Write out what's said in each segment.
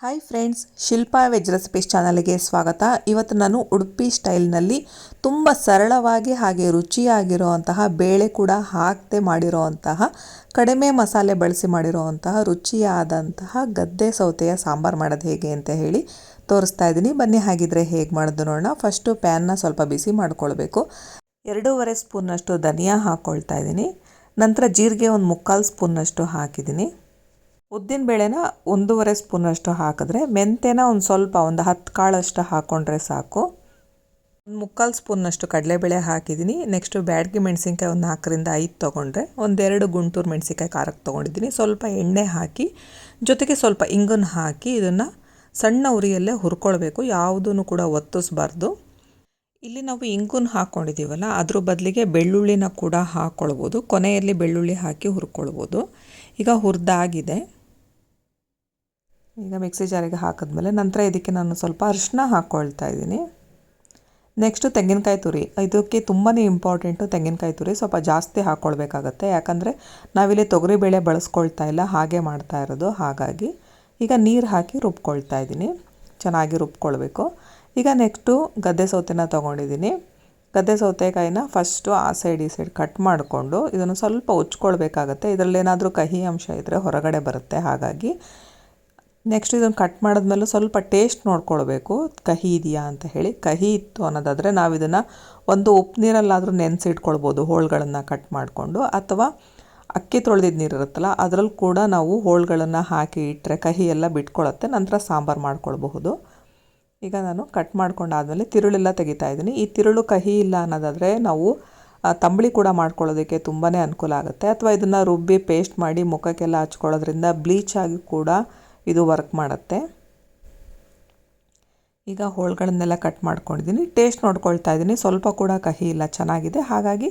Hi friends, Shilpa veg recipes ಚಾನಲ್ಗೆ ಸ್ವಾಗತ. ಇವತ್ತು ನಾನು ಉಡುಪಿ ಸ್ಟೈಲ್ನಲ್ಲಿ ತುಂಬ ಸರಳವಾಗಿ ಹಾಗೆ ರುಚಿಯಾಗಿರುವಂತಹ ಬೇಳೆ ಕೂಡ ಹಾಕದೆ ಮಾಡಿರುವಂತಹ ಕಡಿಮೆ ಮಸಾಲೆ ಬಳಸಿ ಮಾಡಿರುವಂತಹ ರುಚಿಯಾದಂತಹ ಗದ್ದೆ ಸೌತೆಯ ಸಾಂಬಾರು ಮಾಡೋದು ಹೇಗೆ ಅಂತ ಹೇಳಿ ತೋರಿಸ್ತಾ ಇದ್ದೀನಿ. ಬನ್ನಿ ಹಾಗಿದ್ರೆ ಹೇಗೆ ಮಾಡೋದು ನೋಡೋಣ. ಫಸ್ಟು ಪ್ಯಾನ್ನ ಸ್ವಲ್ಪ ಬಿಸಿ ಮಾಡ್ಕೊಳ್ಬೇಕು. 2.5 ಸ್ಪೂನ್ನಷ್ಟು ಧನಿಯಾ ಹಾಕ್ಕೊಳ್ತಾ ಇದ್ದೀನಿ. ನಂತರ ಜೀರಿಗೆ ಒಂದು 3/4 ಸ್ಪೂನ್ನಷ್ಟು ಹಾಕಿದ್ದೀನಿ. ಉದ್ದಿನ ಬೇಳೆನ 1.5 ಸ್ಪೂನಷ್ಟು ಹಾಕಿದ್ರೆ, ಮೆಂತೆನ ಒಂದು 10 ಕಾಳಷ್ಟು ಹಾಕ್ಕೊಂಡ್ರೆ ಸಾಕು. 3/4 ಸ್ಪೂನ್ನಷ್ಟು ಕಡಲೆಬೇಳೆ ಹಾಕಿದ್ದೀನಿ. ನೆಕ್ಸ್ಟು ಬ್ಯಾಡಗಿ ಮೆಣಸಿನ್ಕಾಯಿ ಒಂದು 4ರಿಂದ 5 ತೊಗೊಂಡ್ರೆ, 1-2 ಗುಂಟೂರು ಮೆಣಸಿನ್ಕಾಯಿ ಖಾರಕ್ಕೆ ತೊಗೊಂಡಿದ್ದೀನಿ. ಸ್ವಲ್ಪ ಎಣ್ಣೆ ಹಾಕಿ ಜೊತೆಗೆ ಸ್ವಲ್ಪ ಇಂಗನ್ನು ಹಾಕಿ ಇದನ್ನು ಸಣ್ಣ ಉರಿಯಲ್ಲೇ ಹುರ್ಕೊಳ್ಬೇಕು. ಯಾವುದೂ ಕೂಡ ಒತ್ತಿಸ್ಬಾರ್ದು. ಇಲ್ಲಿ ನಾವು ಇಂಗನ್ನು ಹಾಕ್ಕೊಂಡಿದ್ದೀವಲ್ಲ, ಅದ್ರ ಬದಲಿಗೆ ಬೆಳ್ಳುಳ್ಳಿನ ಕೂಡ ಹಾಕ್ಕೊಳ್ಬೋದು. ಕೊನೆಯಲ್ಲಿ ಬೆಳ್ಳುಳ್ಳಿ ಹಾಕಿ ಹುರ್ಕೊಳ್ಬೋದು. ಈಗ ಹುರಿದಾಗಿದೆ. ಈಗ ಮಿಕ್ಸಿ ಜಾರಿಗೆ ಹಾಕಿದ್ಮೇಲೆ ನಂತರ ಇದಕ್ಕೆ ನಾನು ಸ್ವಲ್ಪ ಅರಿಶಿನ ಹಾಕ್ಕೊಳ್ತಾ ಇದ್ದೀನಿ. ನೆಕ್ಸ್ಟು ತೆಂಗಿನಕಾಯಿ ತುರಿ. ಇದಕ್ಕೆ ತುಂಬಾ ಇಂಪಾರ್ಟೆಂಟು ತೆಂಗಿನಕಾಯಿ ತುರಿ. ಸ್ವಲ್ಪ ಜಾಸ್ತಿ ಹಾಕ್ಕೊಳ್ಬೇಕಾಗತ್ತೆ, ಯಾಕಂದರೆ ನಾವಿಲ್ಲಿ ತೊಗರಿಬೇಳೆ ಬಳಸ್ಕೊಳ್ತಾ ಇಲ್ಲ, ಹಾಗೆ ಮಾಡ್ತಾ ಇರೋದು. ಹಾಗಾಗಿ ಈಗ ನೀರು ಹಾಕಿ ರುಬ್ಕೊಳ್ತಾ ಇದ್ದೀನಿ. ಚೆನ್ನಾಗಿ ರುಬ್ಕೊಳ್ಬೇಕು. ಈಗ ನೆಕ್ಸ್ಟು ಗದ್ದೆ ಸೌತೆನ ತೊಗೊಂಡಿದ್ದೀನಿ. ಗದ್ದೆ ಸೌತೆಕಾಯಿನ ಫಸ್ಟು ಆ ಸೈಡ್ ಈ ಸೈಡ್ ಕಟ್ ಮಾಡಿಕೊಂಡು ಇದನ್ನು ಸ್ವಲ್ಪ ಉಚ್ಕೊಳ್ಬೇಕಾಗತ್ತೆ. ಇದರಲ್ಲೇನಾದರೂ ಕಹಿ ಅಂಶ ಇದ್ದರೆ ಹೊರಗಡೆ ಬರುತ್ತೆ. ಹಾಗಾಗಿ ನೆಕ್ಸ್ಟ್ ಇದನ್ನು ಕಟ್ ಮಾಡಿದ್ಮೇಲೆ ಸ್ವಲ್ಪ ಟೇಸ್ಟ್ ನೋಡ್ಕೊಳ್ಬೇಕು, ಕಹಿ ಇದೆಯಾ ಅಂತ ಹೇಳಿ. ಕಹಿ ಇತ್ತು ಅನ್ನೋದಾದರೆ ನಾವು ಇದನ್ನು ಒಂದು ಉಪ್ಪು ನೀರಲ್ಲಾದರೂ ನೆನೆಸಿಟ್ಕೊಳ್ಬೋದು, ಹೋಳುಗಳನ್ನು ಕಟ್ ಮಾಡಿಕೊಂಡು. ಅಥವಾ ಅಕ್ಕಿ ತೊಳೆದಿದ್ದ ನೀರು ಇರುತ್ತಲ್ಲ, ಅದರಲ್ಲಿ ಕೂಡ ನಾವು ಹೋಳುಗಳನ್ನು ಹಾಕಿ ಇಟ್ಟರೆ ಕಹಿ ಎಲ್ಲ ಬಿಟ್ಕೊಳ್ಳುತ್ತೆ. ನಂತರ ಸಾಂಬಾರು ಮಾಡ್ಕೊಳ್ಬಹುದು. ಈಗ ನಾನು ಕಟ್ ಮಾಡ್ಕೊಂಡಾದಮೇಲೆ ತಿರುಳೆಲ್ಲ ತೆಗಿತಾ ಇದ್ದೀನಿ. ಈ ತಿರುಳು ಕಹಿ ಇಲ್ಲ ಅನ್ನೋದಾದರೆ ನಾವು ತಂಬಳಿ ಕೂಡ ಮಾಡ್ಕೊಳ್ಳೋದಕ್ಕೆ ತುಂಬಾ ಅನುಕೂಲ ಆಗುತ್ತೆ. ಅಥವಾ ಇದನ್ನು ರುಬ್ಬಿ ಪೇಸ್ಟ್ ಮಾಡಿ ಮುಖಕ್ಕೆಲ್ಲ ಹಚ್ಕೊಳ್ಳೋದ್ರಿಂದ ಬ್ಲೀಚ್ ಆಗಿ ಕೂಡ ಇದು ವರ್ಕ್ ಮಾಡುತ್ತೆ. ಈಗ ಹೋಳುಗಳನ್ನೆಲ್ಲ ಕಟ್ ಮಾಡ್ಕೊಂಡಿದ್ದೀನಿ. ಟೇಸ್ಟ್ ನೋಡ್ಕೊಳ್ತಾ ಇದ್ದೀನಿ. ಸ್ವಲ್ಪ ಕೂಡ ಕಹಿ ಇಲ್ಲ, ಚೆನ್ನಾಗಿದೆ. ಹಾಗಾಗಿ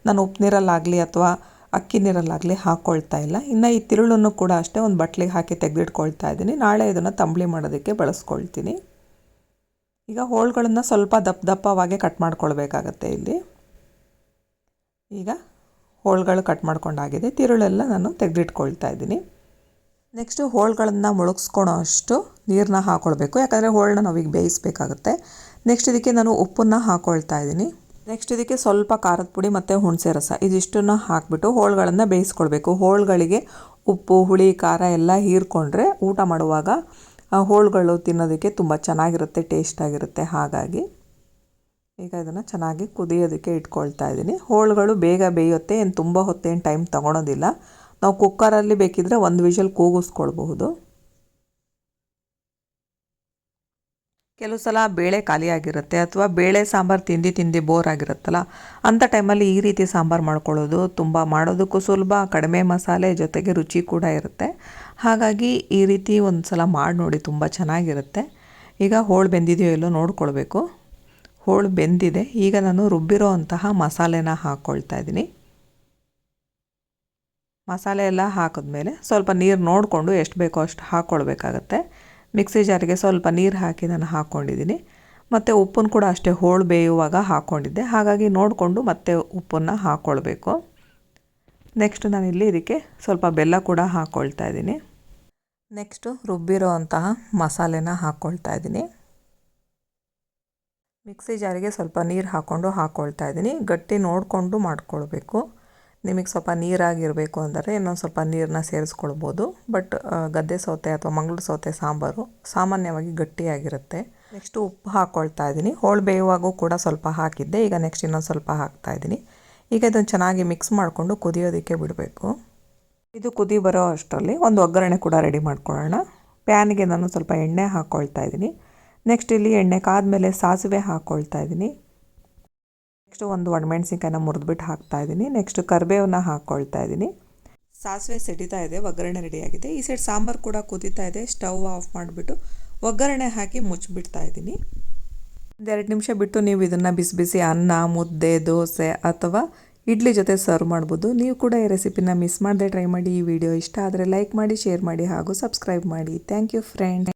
ನಾನು ಉಪ್ಪು ನೀರಲ್ಲಾಗಲಿ ಅಥವಾ ಅಕ್ಕಿ ನೀರಲ್ಲಾಗಲಿ ಹಾಕ್ಕೊಳ್ತಾ ಇಲ್ಲ. ಇನ್ನು ಈ ತಿರುಳನ್ನು ಕೂಡ ಅಷ್ಟೇ ಒಂದು ಬಟ್ಲಿಗೆ ಹಾಕಿ ತೆಗೆದಿಟ್ಕೊಳ್ತಾ ಇದ್ದೀನಿ. ನಾಳೆ ಇದನ್ನು ತಂಬಳಿ ಮಾಡೋದಕ್ಕೆ ಬಳಸ್ಕೊಳ್ತೀನಿ. ಈಗ ಹೋಳುಗಳನ್ನು ಸ್ವಲ್ಪ ದಪ್ಪವಾಗಿ ಕಟ್ ಮಾಡ್ಕೊಳ್ಬೇಕಾಗತ್ತೆ. ಇಲ್ಲಿ ಈಗ ಹೋಳುಗಳು ಕಟ್ ಮಾಡ್ಕೊಂಡಾಗಿದೆ. ತಿರುಳೆಲ್ಲ ನಾನು ತೆಗೆದಿಟ್ಕೊಳ್ತಾ ಇದ್ದೀನಿ. ನೆಕ್ಸ್ಟು ಹೋಳುಗಳನ್ನು ಮುಳುಗಿಸ್ಕೊಳೋ ಅಷ್ಟು ನೀರನ್ನ ಹಾಕ್ಕೊಳ್ಬೇಕು, ಯಾಕಂದರೆ ಹೋಳನ್ನ ನಾವೀಗ ಬೇಯಿಸಬೇಕಾಗುತ್ತೆ. ನೆಕ್ಸ್ಟ್ ಇದಕ್ಕೆ ನಾನು ಉಪ್ಪನ್ನು ಹಾಕ್ಕೊಳ್ತಾ ಇದ್ದೀನಿ. ನೆಕ್ಸ್ಟ್ ಇದಕ್ಕೆ ಸ್ವಲ್ಪ ಖಾರದ ಪುಡಿ ಮತ್ತು ಹುಣಸೆ ರಸ ಇದಿಷ್ಟನ್ನು ಹಾಕಿಬಿಟ್ಟು ಹೋಳುಗಳನ್ನು ಬೇಯಿಸ್ಕೊಳ್ಬೇಕು. ಹೋಳುಗಳಿಗೆ ಉಪ್ಪು, ಹುಳಿ, ಖಾರ ಎಲ್ಲ ಹೀರ್ಕೊಂಡ್ರೆ ಊಟ ಮಾಡುವಾಗ ಹೋಳುಗಳು ತಿನ್ನೋದಕ್ಕೆ ತುಂಬ ಚೆನ್ನಾಗಿರುತ್ತೆ, ಟೇಸ್ಟಾಗಿರುತ್ತೆ. ಹಾಗಾಗಿ ಈಗ ಇದನ್ನು ಚೆನ್ನಾಗಿ ಕುದಿಯೋದಕ್ಕೆ ಇಟ್ಕೊಳ್ತಾ ಇದ್ದೀನಿ. ಹೋಳುಗಳು ಬೇಗ ಬೇಯುತ್ತೆ, ಏನು ತುಂಬ ಹೊತ್ತೇನು ಟೈಮ್ ತೊಗೊಳೋದಿಲ್ಲ. ನಾವು ಕುಕ್ಕರಲ್ಲಿ ಬೇಕಿದ್ದರೆ 1 ವಿಷಲ್ ಕೂಗಿಸ್ಕೊಳ್ಬಹುದು. ಕೆಲವು ಸಲ ಬೇಳೆ ಖಾಲಿಯಾಗಿರುತ್ತೆ ಅಥವಾ ಬೇಳೆ ಸಾಂಬಾರು ತಿಂದು ಬೋರ್ ಆಗಿರುತ್ತಲ್ಲ, ಅಂಥ ಟೈಮಲ್ಲಿ ಈ ರೀತಿ ಸಾಂಬಾರು ಮಾಡ್ಕೊಳ್ಳೋದು ತುಂಬ ಮಾಡೋದಕ್ಕೂ ಸುಲಭ, ಕಡಿಮೆ ಮಸಾಲೆ, ಜೊತೆಗೆ ರುಚಿ ಕೂಡ ಇರುತ್ತೆ. ಹಾಗಾಗಿ ಈ ರೀತಿ ಒಂದು ಸಲ ಮಾಡಿ ನೋಡಿ, ತುಂಬ ಚೆನ್ನಾಗಿರುತ್ತೆ. ಈಗ ಹೋಳು ಬೆಂದಿದೆಯೋ ಎಲ್ಲೋ ನೋಡ್ಕೊಳ್ಬೇಕು. ಹೋಳು ಬೆಂದಿದೆ. ಈಗ ನಾನು ರುಬ್ಬಿರೋ ಅಂತಹ ಮಸಾಲೆನ ಹಾಕ್ಕೊಳ್ತಾ ಇದ್ದೀನಿ. ಮಸಾಲೆ ಎಲ್ಲ ಹಾಕಿದ್ಮೇಲೆ ಸ್ವಲ್ಪ ನೀರು ನೋಡಿಕೊಂಡು ಎಷ್ಟು ಬೇಕೋ ಅಷ್ಟು ಹಾಕ್ಕೊಳ್ಬೇಕಾಗತ್ತೆ. ಮಿಕ್ಸಿ ಜಾರಿಗೆ ಸ್ವಲ್ಪ ನೀರು ಹಾಕಿ ನಾನು ಹಾಕ್ಕೊಂಡಿದ್ದೀನಿ. ಮತ್ತು ಉಪ್ಪನ್ನು ಕೂಡ ಅಷ್ಟೇ ಹೋಳು ಬೇಯುವಾಗ ಹಾಕ್ಕೊಂಡಿದ್ದೆ. ಹಾಗಾಗಿ ನೋಡಿಕೊಂಡು ಮತ್ತೆ ಉಪ್ಪನ್ನು ಹಾಕ್ಕೊಳ್ಬೇಕು. ನೆಕ್ಸ್ಟ್ ನಾನಿಲ್ಲಿ ಇದಕ್ಕೆ ಸ್ವಲ್ಪ ಬೆಲ್ಲ ಕೂಡ ಹಾಕ್ಕೊಳ್ತಾ ಇದ್ದೀನಿ. ನೆಕ್ಸ್ಟು ರುಬ್ಬಿರೋ ಅಂತಹ ಮಸಾಲೆನ ಹಾಕ್ಕೊಳ್ತಾ ಇದ್ದೀನಿ. ಮಿಕ್ಸಿ ಜಾರಿಗೆ ಸ್ವಲ್ಪ ನೀರು ಹಾಕ್ಕೊಳ್ತಾ ಇದ್ದೀನಿ. ಗಟ್ಟಿ ನೋಡಿಕೊಂಡು ಮಾಡ್ಕೊಳ್ಬೇಕು. ನಿಮಗೆ ಸ್ವಲ್ಪ ನೀರಾಗಿರಬೇಕು ಅಂದರೆ ಇನ್ನೊಂದು ಸ್ವಲ್ಪ ನೀರನ್ನ ಸೇರಿಸ್ಕೊಳ್ಬೋದು. ಬಟ್ ಗದ್ದೆ ಸೌತೆ ಅಥವಾ ಮಂಗಳೂರು ಸೌತೆ ಸಾಂಬಾರು ಸಾಮಾನ್ಯವಾಗಿ ಗಟ್ಟಿಯಾಗಿರುತ್ತೆ. ನೆಕ್ಸ್ಟು ಉಪ್ಪು ಹಾಕ್ಕೊಳ್ತಾ ಇದ್ದೀನಿ. ಹೋಳು ಬೇಯುವಾಗೂ ಕೂಡ ಸ್ವಲ್ಪ ಹಾಕಿದ್ದೆ. ಈಗ ನೆಕ್ಸ್ಟ್ ಇನ್ನೊಂದು ಸ್ವಲ್ಪ ಹಾಕ್ತಾಯಿದ್ದೀನಿ. ಈಗ ಇದನ್ನು ಚೆನ್ನಾಗಿ ಮಿಕ್ಸ್ ಮಾಡಿಕೊಂಡು ಕುದಿಯೋದಕ್ಕೆ ಬಿಡಬೇಕು. ಇದು ಕುದಿ ಬರೋ ಅಷ್ಟರಲ್ಲಿ ಒಂದು ಒಗ್ಗರಣೆ ಕೂಡ ರೆಡಿ ಮಾಡ್ಕೊಳ್ಳೋಣ. ಪ್ಯಾನಿಗೆ ನಾನು ಸ್ವಲ್ಪ ಎಣ್ಣೆ ಹಾಕ್ಕೊಳ್ತಾ ಇದ್ದೀನಿ. ನೆಕ್ಸ್ಟ್ ಇಲ್ಲಿ ಎಣ್ಣೆ ಕಾದ್ಮೇಲೆ ಸಾಸಿವೆ ಹಾಕ್ಕೊಳ್ತಾ ಇದ್ದೀನಿ. ನೆಕ್ಸ್ಟು ಒಂದು ಒಣಮೆಣಸಿನ್ಕಾಯಿನ ಮುರಿದ್ಬಿಟ್ಟು ಹಾಕ್ತಾಯಿದ್ದೀನಿ. ನೆಕ್ಸ್ಟ್ ಕರಿಬೇವನ್ನ ಹಾಕ್ಕೊಳ್ತಾ ಇದ್ದೀನಿ. ಸಾಸಿವೆ ಸಿಡಿತಾ ಇದೆ, ಒಗ್ಗರಣೆ ರೆಡಿಯಾಗಿದೆ. ಈ ಸೈಡ್ ಸಾಂಬಾರು ಕೂಡ ಕುದೀತಾ ಇದೆ. ಸ್ಟವ್ ಆಫ್ ಮಾಡಿಬಿಟ್ಟು ಒಗ್ಗರಣೆ ಹಾಕಿ ಮುಚ್ಚಿಬಿಡ್ತಾ ಇದ್ದೀನಿ. 1-2 ನಿಮಿಷ ಬಿಟ್ಟು ನೀವು ಇದನ್ನು ಬಿಸಿ ಬಿಸಿ ಅನ್ನ, ಮುದ್ದೆ, ದೋಸೆ ಅಥವಾ ಇಡ್ಲಿ ಜೊತೆ ಸರ್ವ್ ಮಾಡ್ಬೋದು. ನೀವು ಕೂಡ ಈ ರೆಸಿಪಿನ ಮಿಸ್ ಮಾಡದೆ ಟ್ರೈ ಮಾಡಿ. ಈ ವಿಡಿಯೋ ಇಷ್ಟ ಆದರೆ ಲೈಕ್ ಮಾಡಿ, ಶೇರ್ ಮಾಡಿ ಹಾಗೂ ಸಬ್ಸ್ಕ್ರೈಬ್ ಮಾಡಿ. Thank you friends.